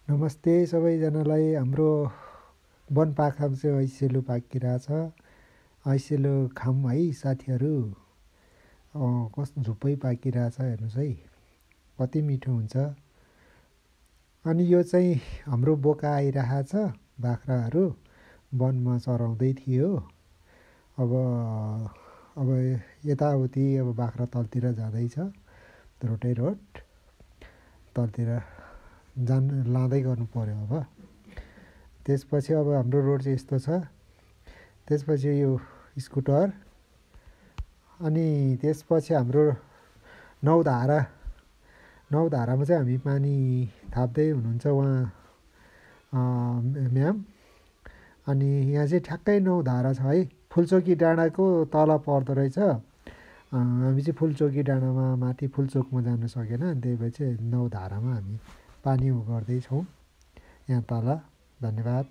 नमस्ते सबैजनालाई। हाम्रो वनपाखामा चाहिँ ऐसेलु पाकिरहेछ। ऐसेलु खाऊँ है साथीहरू। कस्तो झुप्पै पाकिरहेछ हेर्नुहोस् है, कति मिठो हुन्छ। अनि यो चाहिँ हाम्रो बोका आइरहेछ। बाख्राहरू वनमा चराउँदै थियो। अब यताउति अब बाख्रा तलतिर जाँदैछ, रोटै रोट तलतिर लाँदै गर्नु पर्यो। अब त्यसपछि अब हाम्रो रोड चाहिँ यस्तो छ। त्यसपछि यो स्कुटर, अनि त्यसपछि हाम्रो नौधारामा चाहिँ हामी पानी थाप्दै हुनुहुन्छ उहाँ म्याम। अनि यहाँ चाहिँ ठ्याक्कै नौधारा छ है, फुलचोकी डाँडाको तल पर्दो रहेछ। हामी चाहिँ फुलचोकी डाँडामा माथि फुलचोकमा जानु सकेन, त्यही भएर चाहिँ नौधारामा हामी पानी गर्दैछौँ यहाँ तल। धन्यवाद।